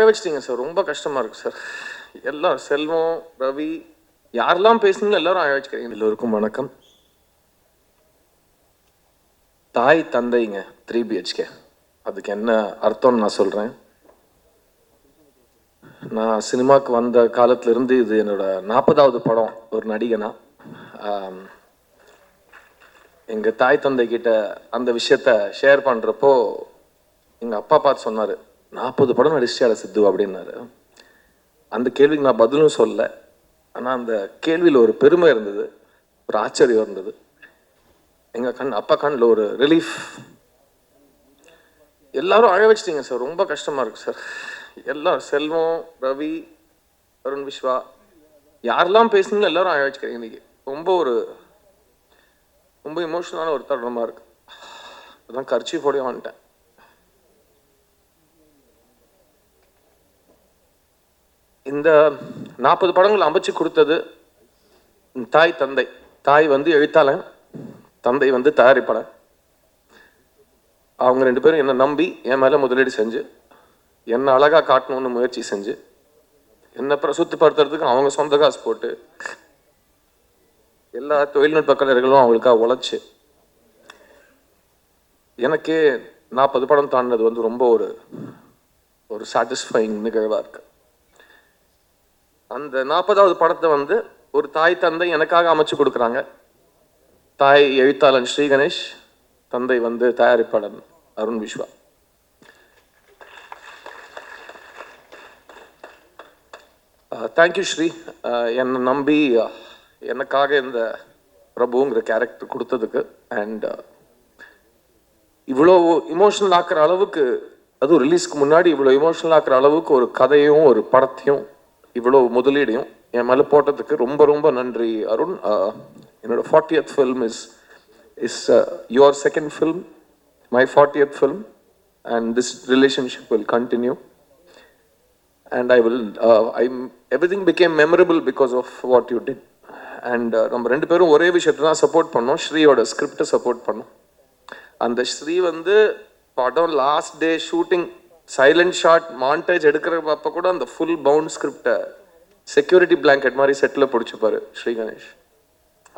வச்சிட்டீங்க சார். ரொம்ப கஷ்டமாக இருக்குது சார். எல்லாம் செல்வம், ரவி, யாரெல்லாம் பேசுனீங்களோ எல்லாரும் அழ வச்சுக்கிறீங்க. எல்லோருக்கும் வணக்கம். தாய் தந்தைங்க 3 BHK, அதுக்கு என்ன அர்த்தம்னு நான் சொல்கிறேன். நான் சினிமாவுக்கு வந்த காலத்திலேருந்து இது என்னோட 40வது படம் ஒரு நடிகனா. எங்கள் தாய் தந்தை கிட்ட அந்த விஷயத்த ஷேர் பண்ணுறப்போ எங்கள் அப்பா பார்த்து சொன்னார், 40 படம் நடிச்சியால சித்து அப்படின்னாரு. அந்த கேள்விக்கு நான் பதிலும் சொல்ல, ஆனால் அந்த கேள்வியில் ஒரு பெருமை இருந்தது, ஒரு ஆச்சரியம் இருந்தது. எங்கள் அப்பா கண்ணில் ஒரு ரிலீஃப். எல்லாரும் அழ வச்சிட்டீங்க சார். ரொம்ப கஷ்டமாக இருக்குது சார். எல்லாம் செல்வம், ரவி, அருண் விஸ்வா, யாரெல்லாம் பேசுனீங்களோ எல்லாரும் அழ வச்சுக்கிறீங்க. இன்னைக்கு ரொம்ப இமோஷனலான ஒரு தருணமாக இருக்குது. அதான் கர்ச்சீஃபோடய வந்துட்டேன். இந்த 40 படங்கள் அமைச்சு கொடுத்தது தாய் தந்தை. தாய் வந்து எழுத்தாளன், தந்தை வந்து தயாரிப்பாளர். அவங்க 2 பேரும் என்னை நம்பி என் மேலே முதலீடு செஞ்சு என்னை அழகாக காட்டணும்னு முயற்சி செஞ்சு என்னை பிரசுத்தப்படுத்துறதுக்கு அவங்க சொந்த காசு போட்டு எல்லா தொழில்நுட்ப கலைஞர்களும் அவங்களுக்காக உழைச்சி எனக்கே 40 படம் தாண்டினது வந்து ரொம்ப ஒரு சாட்டிஸ்ஃபைங் நிகழ்வாக இருக்கு. அந்த 40வது படத்தை வந்து ஒரு தாய் தந்தை எனக்காக அமைச்சு கொடுக்குறாங்க. தாய் எழுத்தாளன் ஸ்ரீ கணேஷ், தந்தை வந்து தயாரிப்பாளன் அருண் விஸ்வா. தேங்க்யூ ஸ்ரீ, என்னை நம்பி எனக்காக இந்த பிரபுங்கிற கேரக்டர் கொடுத்ததுக்கு. அண்ட் இவ்வளோ இமோஷனல் ஆக்குற அளவுக்கு, அதுவும் ரிலீஸ்க்கு முன்னாடி இவ்வளோ இமோஷனல் ஆக்குற அளவுக்கு ஒரு கதையும் ஒரு படத்தையும் இவ்வளோ முதலீடையும் என் மேலே போட்டதுக்கு ரொம்ப ரொம்ப நன்றி அருண். என்னோட 40th film is your second film, my 40th film, and this relationship will continue, and everything became memorable because of what you did. And நம்ம 2 பேரும் ஒரே விஷயத்தை தான் சப்போர்ட் பண்ணோம், ஸ்ரீயோட ஸ்கிரிப்டை சப்போர்ட் பண்ணோம். அந்த ஸ்ரீ வந்து படம் last day shooting silent shot montage எடுக்கிறப்ப கூட அந்த ஃபுல் பவுண்ட் ஸ்கிரிப்டை செக்யூரிட்டி பிளாங்கெட் மாதிரி செட்டில் பிடிச்சிப்பாரு ஸ்ரீ கணேஷ்.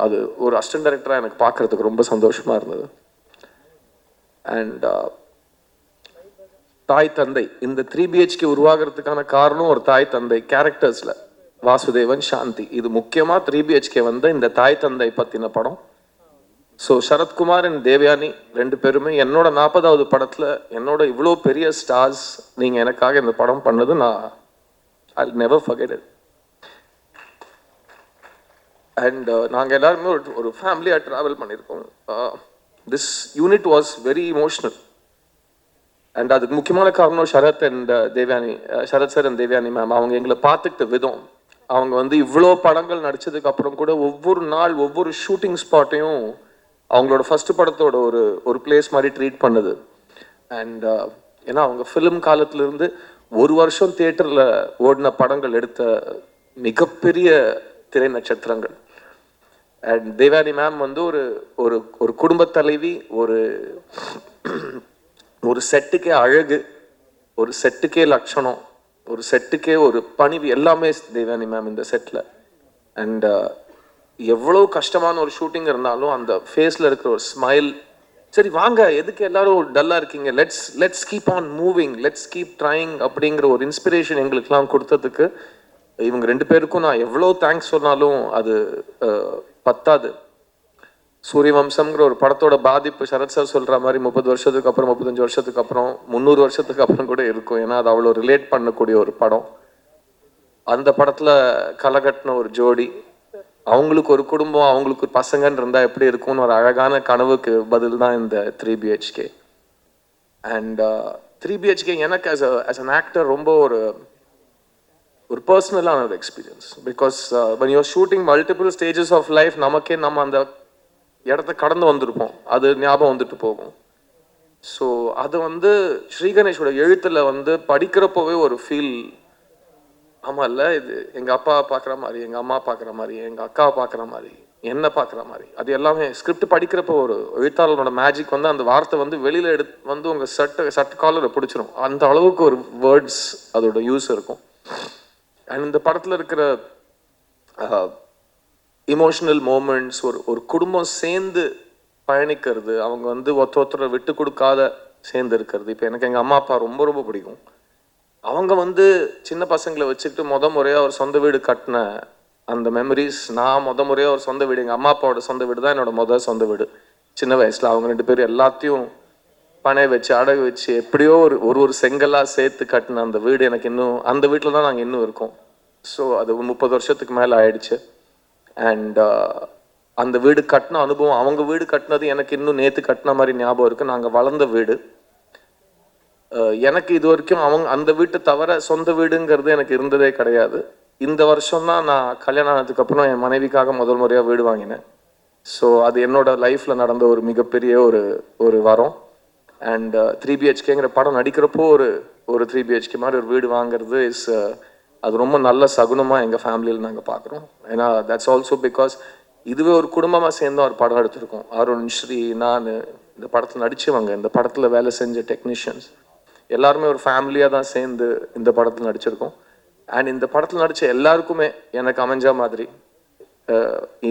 அது ஒரு அசிஸ்டன்ட் டைரக்டராக எனக்கு பார்க்குறதுக்கு ரொம்ப சந்தோஷமாக இருந்தது. அண்ட் தாய் தந்தை இந்த 3 BHK உருவாகிறதுக்கான காரணம் ஒரு தாய் தந்தை கேரக்டர்ஸில் வாசுதேவன், சாந்தி. இது முக்கியமாக 3 BHK வந்து இந்த தாய் தந்தை பற்றின படம். ஸோ சரத்குமார் அண்ட் தேவயானி 2 பேருமே என்னோட 40வது படத்தில் என்னோட இவ்வளோ பெரிய ஸ்டார்ஸ் நீங்கள் எனக்காக இந்த படம் பண்ணது நான் I'll never forget it. And நாங்கள் எல்லாருமே ஒரு ஃபேமிலியாக ட்ராவல் பண்ணியிருக்கோம். This unit was very emotional. And அதுக்கு முக்கியமான காரணம் Sarath sir and Devayani ma'am. அவங்க எங்களை பார்த்துக்கிட்ட விதம், அவங்க வந்து இவ்வளோ படங்கள் நடித்ததுக்கு அப்புறம் கூட ஒவ்வொரு நாள் ஒவ்வொரு ஷூட்டிங் ஸ்பாட்டையும் அவங்களோட ஃபர்ஸ்ட் படத்தோட ஒரு பிளேஸ் மாதிரி ட்ரீட் பண்ணுது. அண்ட் ஏன்னா அவங்க ஃபிலிம் காலத்திலேருந்து 1 வருஷம் தியேட்டரில் ஓடின படங்கள் எடுத்த மிகப்பெரிய திரை நட்சத்திரங்கள். அண்ட் தேவானி மேம் வந்து ஒரு குடும்ப தலைவி, ஒரு செட்டுக்கே அழகு, ஒரு செட்டுக்கே லட்சணம், ஒரு செட்டுக்கே ஒரு பணிவு, எல்லாமே தேவானி மேம் இந்த செட்டில். அண்ட் எவ்வளோ கஷ்டமான ஒரு ஷூட்டிங் இருந்தாலும் அந்த ஃபேஸில் இருக்கிற ஒரு ஸ்மைல், சரி வாங்க எதுக்கு எல்லாரும் டல்லாக இருக்கீங்க, let's keep on moving, let's keep trying அப்படிங்கிற ஒரு இன்ஸ்பிரேஷன் எங்களுக்கெல்லாம் கொடுத்ததுக்கு இவங்க 2 பேருக்கும் நான் எவ்வளோ தேங்க்ஸ் சொன்னாலும் அது பத்தாது. சூரியவம்சம்ங்கிற ஒரு படத்தோட பாதிப்பு சரத் சார் சொல்கிற மாதிரி 30 வருஷத்துக்கு அப்புறம், 35 வருஷத்துக்கு அப்புறம், 300 வருஷத்துக்கு அப்புறம் கூட இருக்கும். ஏன்னா அது அவ்வளோ ரிலேட் பண்ணக்கூடிய ஒரு படம். அந்த படத்தில் கலகட்டின ஒரு ஜோடி, அவங்களுக்கு ஒரு குடும்பம், அவங்களுக்கு ஒரு பசங்கன்னு இருந்தால் எப்படி இருக்கும்னு ஒரு அழகான கனவுக்கு பதில் தான் இந்த 3 BHK. அண்ட் 3 BHK எனக்கு as an actor ரொம்ப ஒரு பர்சனலான ஒரு experience. Because when you're shooting multiple stages of life, நமக்கே நம்ம அந்த இடத்த கடந்து வந்திருப்போம், அது ஞாபகம் வந்துட்டு போகும். ஸோ அது வந்து ஸ்ரீ கணேஷோட எழுத்தில் வந்து படிக்கிறப்போவே ஒரு ஃபீல், ஆமாம் இல்லை இது எங்கள் அப்பா பார்க்குற மாதிரி, எங்கள் அம்மா பார்க்குற மாதிரி, எங்கள் அக்காவை பார்க்குற மாதிரி, என்ன பார்க்குற மாதிரி. அது எல்லாமே ஸ்கிரிப்ட் படிக்கிறப்போ ஒரு எழுத்தாளரோட மேஜிக் வந்து அந்த வார்த்தை வந்து வெளியில் வந்து உங்கள் சட்ட காலரை பிடிச்சிரும். அந்த அளவுக்கு ஒரு வேர்ட்ஸ் அதோட யூஸ் இருக்கும். அண்ட் இந்த படத்தில் இருக்கிற இமோஷனல் மூமெண்ட்ஸ், ஒரு குடும்பம் சேர்ந்து பயணிக்கிறது, அவங்க வந்து ஒருத்தரை விட்டு கொடுக்காத சேர்ந்து இருக்கிறது. இப்போ எனக்கு எங்கள் அம்மா அப்பா ரொம்ப ரொம்ப பிடிக்கும். அவங்க வந்து சின்ன பசங்களை வச்சுக்கிட்டு முறையாக ஒரு சொந்த வீடு கட்டின அந்த மெமரிஸ், நான் முறையாக ஒரு சொந்த வீடு, எங்கள் அம்மா அப்பாவோட சொந்த வீடு தான் என்னோட சொந்த வீடு. சின்ன வயசில் அவங்க 2 பேரும் எல்லாத்தையும் பனை வச்சு அடகு வச்சு எப்படியோ ஒரு செங்கலாக சேர்த்து கட்டின அந்த வீடு எனக்கு இன்னும், அந்த வீட்டில் தான் நாங்கள் இன்னும் இருக்கோம். ஸோ அது 30 வருஷத்துக்கு மேலே ஆயிடுச்சு. அண்ட் அந்த வீடு கட்டின அனுபவம், அவங்க வீடு கட்டினது எனக்கு இன்னும் நேற்று கட்டின மாதிரி ஞாபகம் இருக்குது. நாங்கள் வளர்ந்த வீடு. எனக்கு இது வரைக்கும் அந்த வீட்டை தவிர சொந்த வீடுங்கிறது எனக்கு இருந்ததே கிடையாது. இந்த வருஷம் தான் நான் கல்யாணம் ஆனதுக்கப்புறம் என் மனைவிக்காக முதல் முறையாக வீடு வாங்கினேன். ஸோ அது என்னோட லைஃப்பில் நடந்த ஒரு மிகப்பெரிய ஒரு வரம். அண்ட் 3 BHKங்கிற படம் நடிக்கிறப்போ ஒரு 3 BHK மாதிரி ஒரு வீடு வாங்குறது அது ரொம்ப நல்ல சகுனமாக எங்கள் ஃபேமிலியில் நாங்கள் பார்க்குறோம். ஏன்னா தட்ஸ் ஆல்சோ பிகாஸ் இதுவே ஒரு குடும்பமாக சேர்ந்து ஒரு படம் எடுத்திருக்கோம். அருண், ஸ்ரீ, நான், இந்த படத்தில் நடித்தவங்க, இந்த படத்தில் வேலை செஞ்ச டெக்னீஷியன்ஸ் எல்லாருமே ஒரு ஃபேமிலியாக தான் சேர்ந்து இந்த படத்தில் நடிச்சிருக்கோம். அண்ட் இந்த படத்தில் நடித்த எல்லாருக்குமே எனக்கு அமைஞ்ச மாதிரி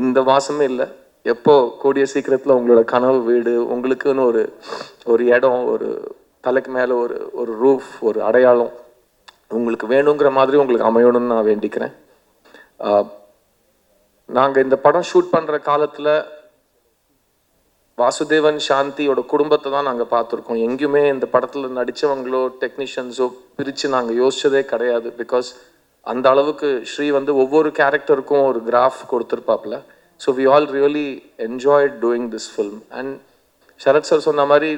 இந்த மாதமே இல்லை, எப்போ கூடிய சீக்கிரத்தில் உங்களோட கனவு வீடு, உங்களுக்குன்னு ஒரு இடம், ஒரு தலைக்கு மேலே ஒரு ரூஃப், ஒரு அடையாளம் உங்களுக்கு வேணுங்கிற மாதிரி உங்களுக்கு அமையணும்னு நான் வேண்டிக்கிறேன். நாங்கள் இந்த படம் ஷூட் பண்ணுற காலத்தில் வாசுதேவன், சாந்தியோட குடும்பத்தை தான் நாங்கள் பார்த்துருக்கோம். எங்கேயுமே இந்த படத்தில் நடித்தவங்களோ டெக்னீஷியன்ஸோ பிரித்து நாங்கள் யோசிச்சதே கிடையாது. பிகாஸ் அந்த அளவுக்கு ஸ்ரீ வந்து ஒவ்வொரு கேரக்டருக்கும் ஒரு கிராஃப் கொடுத்துருப்பாப்புல. So we all really enjoyed doing this film. And Sarath sir சொன்ன மாதிரி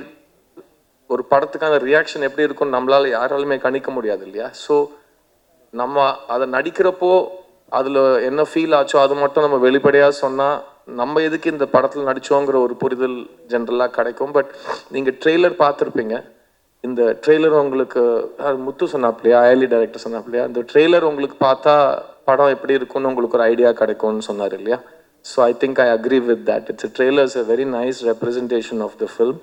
ஒரு படத்துக்கான ரியாக்ஷன் எப்படி இருக்கும்னு நம்மளால் யாராலுமே கணிக்க முடியாது இல்லையா? ஸோ நம்ம அதை நடிக்கிறப்போ அதில் என்ன ஃபீல் ஆச்சோ அது மட்டும் நம்ம வெளிப்படையாக சொன்னால் நம்ம எதுக்கு இந்த படத்தில் நடித்தோங்கிற ஒரு புரிதல் ஜென்ரலாக கிடைக்கும். பட் நீங்கள் ட்ரெய்லர் பார்த்துருப்பீங்க. இந்த ட்ரெய்லர் உங்களுக்கு முத்து சொன்னாப்லையா, அயலி டைரக்டர் சொன்னாப்லையா, இந்த ட்ரெய்லர் உங்களுக்கு பார்த்தா படம் எப்படி இருக்கும்னு உங்களுக்கு ஒரு ஐடியா கிடைக்கும்னு சொன்னார் இல்லையா? So I think I agree with that. Trailer is a very nice representation of the film.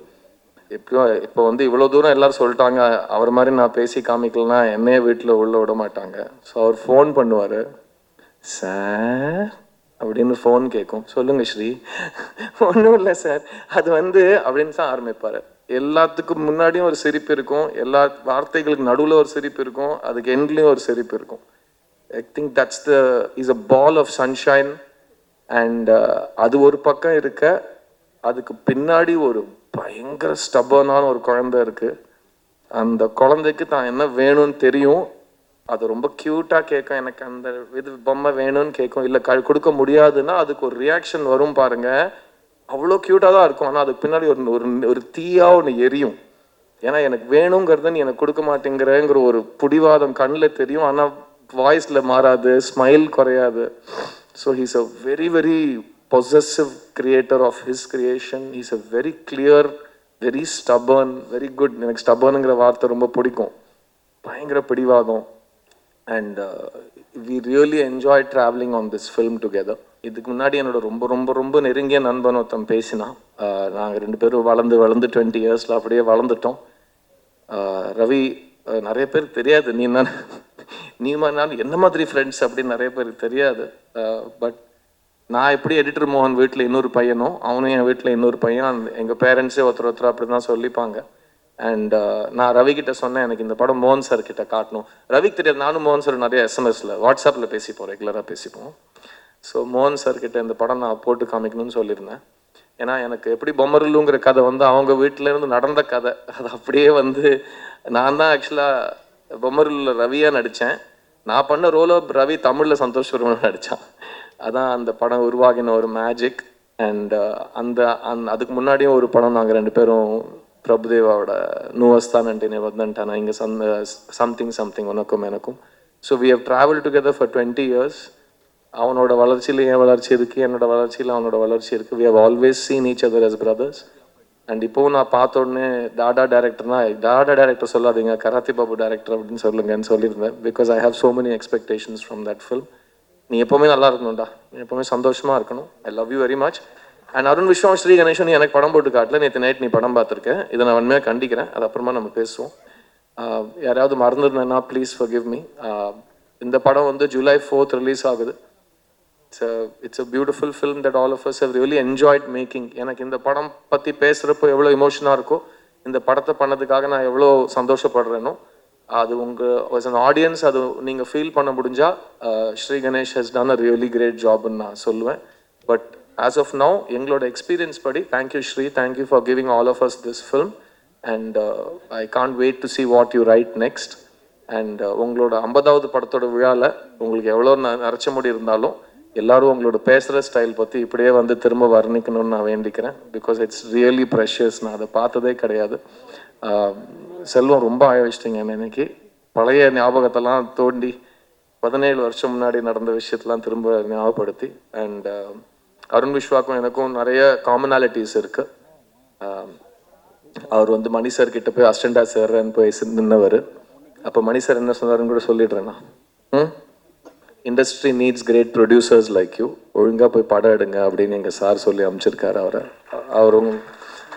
இப்போ வந்து இவ்வளோ தூரம் எல்லோரும் சொல்லிட்டாங்க, அவர் மாதிரி நான் பேசி காமிக்கலன்னா என்னையே வீட்டில் உள்ள விட மாட்டாங்க. ஸோ அவர் ஃபோன் பண்ணுவார், சார் அப்படின்னு ஃபோன் கேட்கும், சொல்லுங்க ஸ்ரீ. ஒன்றும் இல்லை சார், அது வந்து அப்படின்னு தான் ஆரம்பிப்பார். எல்லாத்துக்கும் முன்னாடியும் ஒரு சிரிப்பு இருக்கும், எல்லா வார்த்தைகளுக்கு நடுவில் ஒரு சிரிப்பு இருக்கும், அதுக்கு எண்ட்லேயும் ஒரு சிரிப்பு இருக்கும். I think that's is a ball of sunshine. And அது ஒரு பக்கம் இருக்க, அதுக்கு பின்னாடி ஒரு பயங்கர ஸ்டபர்னான ஒரு குழந்தை இருக்குது. அந்த குழந்தைக்கு தான் என்ன வேணும்னு தெரியும், அது ரொம்ப க்யூட்டாக கேட்கும், எனக்கு அந்த இது பொம்மை வேணும்னு கேட்கும். இல்லை கொடுக்க முடியாதுன்னா அதுக்கு ஒரு ரியாக்ஷன் வரும் பாருங்க, அவ்வளோ க்யூட்டாக தான் இருக்கும். ஆனால் அதுக்கு பின்னாடி ஒரு தீயாக ஒன்று எரியும். ஏன்னா எனக்கு வேணுங்கிறத நீ எனக்கு கொடுக்க மாட்டேங்கிறங்கிற ஒரு பிடிவாதம் கண்ணில் தெரியும். ஆனால் வாய்ஸில் மாறாது, ஸ்மைல் குறையாது. So he's a very very possessive creator of his creation. He's a very clear, very stubborn, very good. எனக்கு ஸ்டபர்னுங்கிற வார்த்தை ரொம்ப பிடிக்கும், பயங்கர பிடிவாதம். And we really enjoy travelling on this film together. இதுக்கு முன்னாடி என்னோட ரொம்ப ரொம்ப ரொம்ப நெருங்கிய நண்பன் ஒருத்தன் பேசினா, நாங்கள் 2 பேரும் வளர்ந்து 20 இயர்ஸில் அப்படியே வளர்ந்துட்டோம். ரவி, நிறைய பேர் தெரியாது நீ நான் என்ன மாதிரி ஃப்ரெண்ட்ஸ் அப்படின்னு நிறைய பேருக்கு தெரியாது. பட் நான் எப்படி எடிட்டர் மோகன் வீட்டில் இன்னொரு பையனும், அவனும் என் வீட்டில் இன்னொரு பையன், எங்கள் பேரண்ட்ஸே ஒருத்தர் அப்படி தான் சொல்லிப்பாங்க. அண்ட் நான் ரவி கிட்ட சொன்னேன், எனக்கு இந்த படம் மோகன் சார் கிட்ட காட்டணும். ரவிக்கு தெரியாது, நானும் மோகன் சார் நிறைய எஸ்எம்எஸில் வாட்ஸ்அப்பில் பேசிப்போம், ரெகுலராக பேசிப்போம். ஸோ மோகன் சார் கிட்ட இந்த படம் நான் போட்டு காமிக்கணும்னு சொல்லியிருந்தேன். ஏன்னா எனக்கு எப்படி பொம்மருலுங்கிற கதை வந்து அவங்க வீட்டிலேருந்து நடந்த கதை, அது அப்படியே வந்து நான் தான் ஆக்சுவலாக பொம்மருலில் ரவியாக நடித்தேன். நான் பண்ண ரோலோ ரவி தமிழில் சந்தோஷ் வர்மன் நடித்தான். அதான் அந்த படம் உருவாகின ஒரு மேஜிக். அண்ட் அதுக்கு முன்னாடியும் ஒரு படம் நாங்கள் 2 பேரும் பிரபுதேவாவோட நூவஸ்தானன்ட்டு வந்தன்ட்டானா இங்கே சம்திங் உனக்கும் எனக்கும். So we have travel together for 20 years. அவனோட வளர்ச்சியில் என் வளர்ச்சி இருக்குது, என்னோட வளர்ச்சியில் அவனோட வளர்ச்சி இருக்குது. We have always seen each other as brothers. And இப்போவும் நான் பார்த்த உடனே டாடா டேரக்டர் சொல்லாதீங்க, கராத்தி பாபு டேரக்டர் அப்படின்னு சொல்லுங்கன்னு சொல்லியிருந்தேன். Because I have so many expectations from that film. நீ எப்போவுமே நல்லா இருக்கணும்டா, நீ எப்போவுமே சந்தோஷமாக இருக்கணும். I love you very much. And Arun Viswam, Sri Ganesan, நீ எனக்கு படம் போட்டு காட்டல, நேற்று நைட் நீ படம் பார்த்துருக்கேன். இதை நான் உண்மையாக கண்டிக்கிறேன். அது அப்புறமா நம்ம பேசுவோம். யாராவது மறந்துருந்தேன்னா ப்ளீஸ் ஃபர்கிவ் மீ. இந்த படம் வந்து July 4th ரிலீஸ் ஆகுது. It's a beautiful film that all of us have really enjoyed making. எனக்கு இந்த படம் பற்றி பேசுகிறப்போ எவ்வளோ எமோஷனாக இருக்கோ, இந்த படத்தை பண்ணதுக்காக நான் எவ்வளோ சந்தோஷப்படுறேனோ, அது உங்கள் வாஸ் அன் ஆடியன்ஸ் அது நீங்கள் ஃபீல் பண்ண முடிஞ்சால் Sri Ganesh has done a really great ஜாப்னு நான் சொல்லுவேன். பட் ஆஸ் ஆஃப் நவ் எங்களோட எக்ஸ்பீரியன்ஸ் படி thank you Sri, thank you for giving all of us this film. And I can't wait to see what you write next. And உங்களோட 50வது படத்தோட விழாவில் உங்களுக்கு எவ்வளோ நரைச்ச முடி இருந்தாலும் எல்லாரும் உங்களோட பேசுகிற ஸ்டைல் பற்றி இப்படியே வந்து திரும்ப வர்ணிக்கணும்னு நான் வேண்டிக்கிறேன். Because it's really precious. நான் அதை பார்த்ததே கிடையாது. செல்வம் ரொம்ப ஆய வச்சிட்டிங்க இன்னைக்கு. பழைய ஞாபகத்தெல்லாம் தோண்டி 17 வருஷம் முன்னாடி நடந்த விஷயத்தெல்லாம் திரும்ப ஞாபகப்படுத்தி. அண்ட் அருண் விஸ்வாக்கும் எனக்கும் நிறைய காமனாலிட்டிஸ் இருக்குது. அவர் வந்து மணி சார் கிட்ட போய் அசிஸ்டண்டா சேர்றேன்னு போய் நின்னவர். அப்போ மணி சார் என்ன சொன்னாருன்னு கூட சொல்லிடுறேண்ணா. Industry needs great producers like you, ஒழுங்காக போய் படம் எடுங்க அப்படின்னு எங்கள் சார் சொல்லி அனுப்பிச்சிருக்காரு அவரை. அவரும்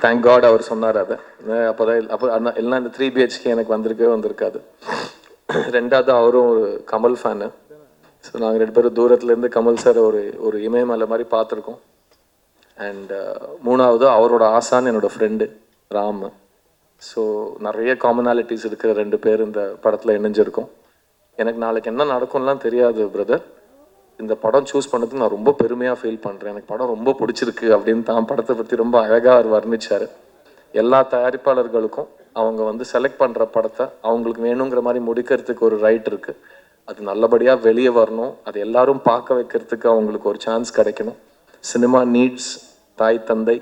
தேங்க் காட் அவர் சொன்னார் அதை. அப்போ தான் எல்லாம் இந்த 3 BHK எனக்கு வந்திருக்காது. ரெண்டாவது அவரும் ஒரு கமல் ஃபேனு. ஸோ நாங்கள் 2 பேரும் தூரத்துலேருந்து கமல் சார் ஒரு இமயமலை மாதிரி பார்த்துருக்கோம். அண்ட் 3வது அவரோட ஆசான் என்னோடய ஃப்ரெண்டு ராம். ஸோ நிறைய காமனாலிட்டிஸ் இருக்கிற 2 பேர் இந்த படத்தில் இணைஞ்சிருக்கோம். எனக்கு நாளைக்கு என்ன நடக்கும்லாம் தெரியாது பிரதர். இந்த படம் சூஸ் பண்ணதுக்கு நான் ரொம்ப பெருமையாக ஃபீல் பண்ணுறேன். எனக்கு படம் ரொம்ப பிடிச்சிருக்கு அப்படின்னு தான் படத்தை பற்றி ரொம்ப அழகாக அவர் வர்ணிச்சார். எல்லா தயாரிப்பாளர்களுக்கும் அவங்க வந்து செலக்ட் பண்ணுற படத்தை அவங்களுக்கு வேணுங்கிற மாதிரி முடிக்கிறதுக்கு ஒரு ரைட் இருக்குது. அது நல்லபடியாக வெளியே வரணும், அது எல்லாரும் பார்க்க வைக்கிறதுக்கு அவங்களுக்கு ஒரு சான்ஸ் கிடைக்கணும். சினிமா நீட்ஸ் தாய் தந்தை,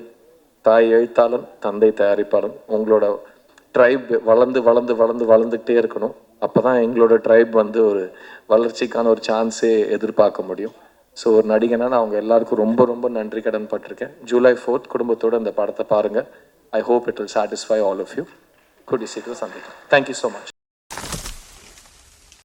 தாய் எழுத்தாளன், தந்தை தயாரிப்பாளன். உங்களோட ட்ரைப் வளர்ந்துக்கிட்டே இருக்கணும். அப்போ தான் எங்களோட ட்ரைப் வந்து ஒரு வளர்ச்சிக்கான ஒரு சான்ஸே எதிர்பார்க்க முடியும். ஸோ ஒரு நடிகனா நான் அவங்க எல்லாருக்கும் ரொம்ப ரொம்ப நன்றி கடன் பட்டிருக்கேன். July 4th குடும்பத்தோடு இந்த படத்தை பாருங்கள். I hope it will satisfy all of you. கூடிய சீக்கிரம் சந்திக்கிறேன். Thank you so much.